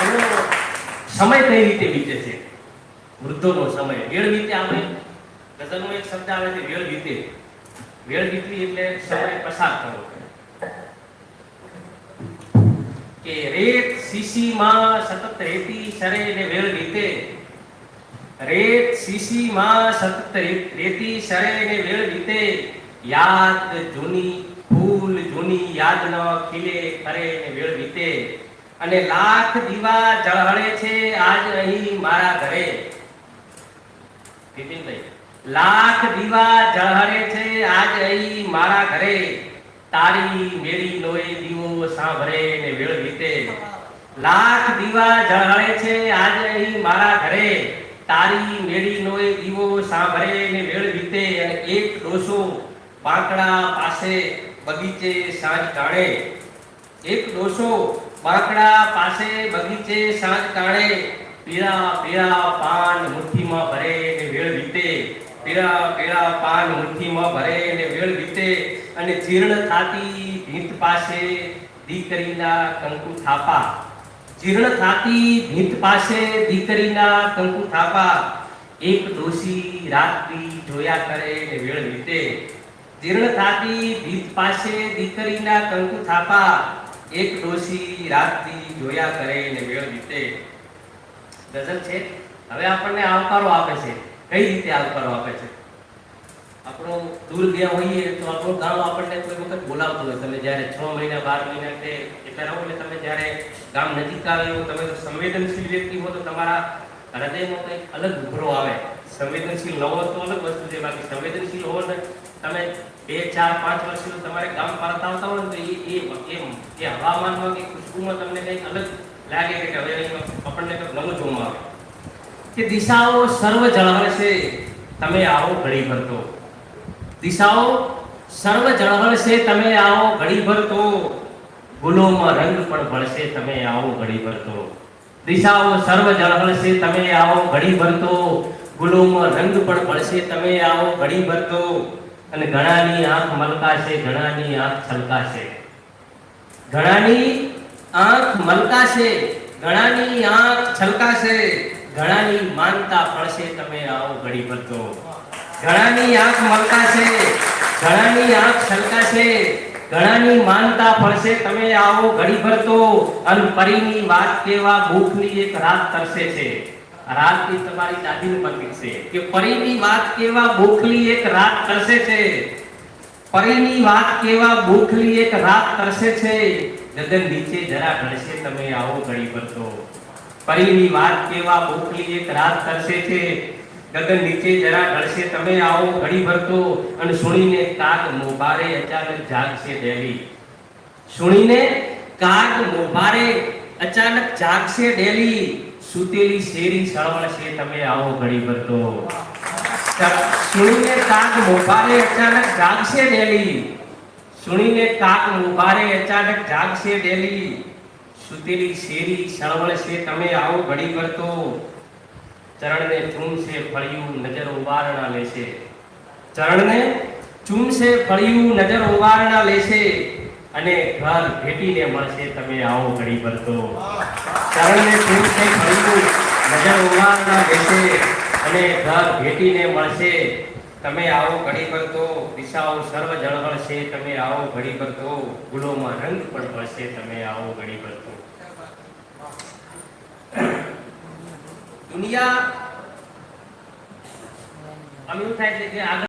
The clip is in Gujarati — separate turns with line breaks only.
એનો સમય કઈ રીતે વીતે છે, વૃદ્ધોનો સમય વેળ વીતે. આપણે ગઝલનો એક શબ્દ આવે છે વેળ વીતે. વેળ વીતવી એટલે સમય પસાર થવો. કે રેત શીશીમાં સતત રેતી સરે ને વેળ વીતે. રેત શીશીમાં સતત રેતી સરે ને વેળ વીતે. યાદ જૂની ફૂલ જૂની યાદ ન ખીલે કરે ને વેળ વીતે. અને લાખ દીવા જળહળે છે આજ અહીં મારા ઘરે. બિપિનભાઈ, લાખ દીવા જળહળે છે આજ અહીં મારા ઘરે. તારી મેળી લોય દીવો સાંભળે ને વેળ વીતે. લાખ દીવા જળહળે છે આજ અહીં મારા ઘરે. તારી મેળી લોય દીવો સાંભળે ને વેળ વીતે. અને એક ડોસો બાંકડા પાસે બગીચે સાંજ કાણે. એક ડોસો બાંકડા પાસે બગીચે સાંજ કાણે. પીળા પીળા પાન મુઠ્ઠીમાં ભરે ને વેળ વીતે. પીળા પીળા પાન મુઠ્ઠીમાં ભરે ને વેળ વીતે. અને જીર્ણ થાતી ભીંત પાસે દીકરીના કંકુ થાપા. જીર્ણ થાતી ભીંત પાસે દીકરીના કંકુ થાપા. એક ડોસી રાત્રિ જોયા કરે ને વેળ વીતે. જીર્ણ થાતી ભીંત પાસે દીકરીના કંકુ થાપા. એક ડોસી રાત્રિ જોયા કરે ને વેળ વીતે. ગઝલ છે. હવે આપણને આવકારો આપે છે. કઈ રીતે આવકારો આપે છે? આપણો દૂર ગયા હોઈએ તો આપણું ગામ આપણને કોઈ વખત બોલાવતું હોય. તમે જ્યારે 6 મહિના 12 મહિના કે એટલા રહો એટલે તમે જ્યારે ગામ નજીક આવે એવું તમે સંવેદનશીલ વ્યક્તિ હો તો તમારા હૃદયમાં કંઈક અલગ ઉભરો આવે. સંવેદનશીલ ન હો તો અલગ વસ્તુ છે, બાકી સંવેદનશીલ હો ને તમે 2, 4, 5 વર્ષથી તમારે ગામ પરત આવતા હોય ને તો એ હવામાનમાં કે ખુશ્બુમાં તમને કંઈક અલગ લાગે કે હવે આપણને કંઈક નવું જોવામાં આવે. કે દિશાઓ સર્વ જળહળશે તમે આવો ઘડી ભર તો. દિશાઓ સર્વ જળહળશે તમે આવો ઘડી ભર તો. ગુલોમાં રંગ પણ ભળશે તમે આવો ઘડી ભર તો. દિશાઓ સર્વ જળહળશે તમે આવો ઘડી ભર તો. ગુલોમાં રંગ પણ ભળશે તમે આવો ઘડી ભર તો. અને ઘણાની આંખ મલકાશે ઘણાની આંખ છલકાશે. ઘણાની આંખ મલકાશે ઘણાની આંખ છલકાશે. ઘણાની માનતા ફળશે તમે આવો ઘડી ભર તો. ઘણાની આંખ મલકાશે ઘણાની આંખ છલકાશે. ઘણાની માનતા ફળશે તમે આવો ઘડી ભર તો. અન પરીની વાત કેવા ભૂખની એક રાત તરસે છે. રાતની તમારી દાદીનું પ્રતીક છે કે પરીની વાત કેવા ભૂખની એક રાત તરસે છે. પરીની વાત કેવા ભૂખની એક રાત તરસે છે. ગગન નીચે જરા ઢળશે તમે આવો ઘડી ભર તો. પરીની વાત કેવા ભૂખની એક રાત તરસે છે. ગગન નીચે જરા ઢળશે તમે આવો ઘડી ભર તો. અને સુણીને કાગ મોભારે અચાનક જાગશે ડેલી. સુણીને કાગ મોભારે અચાનક જાગશે ડેલી. સુતેલી શેરી સળવળશે તમે આવો ઘડી ભર તો. સુણીને કાગ મોભારે અચાનક જાગશે ડેલી. સુણીને કાગ મોભારે અચાનક જાગશે ડેલી. સુતેલી શેરી સળવળશે તમે આવો ઘડી ભર તો. ચરણને ચૂમશે ફળિયું નજર ઉવારણા લેશે. ચરણને ચૂમશે ફળિયું નજર ઉવારણા લેશે. અને ઘર ભેટીને મળશે તમે આવો ઘડી ભર તો. ચરણને ચૂમશે ફળિયું નજર ઉવારણા લેશે. અને ઘર ભેટીને મળશે તમે આવો ઘડી ભર તો. દિશાઓ સર્વ જળહળશે તમે આવો ઘડી ભર તો. ગુલોમાં રંગ પણ ભળશે તમે આવો ઘડી ભર તો. દુનિયા અમીર થાય છે કે આગળ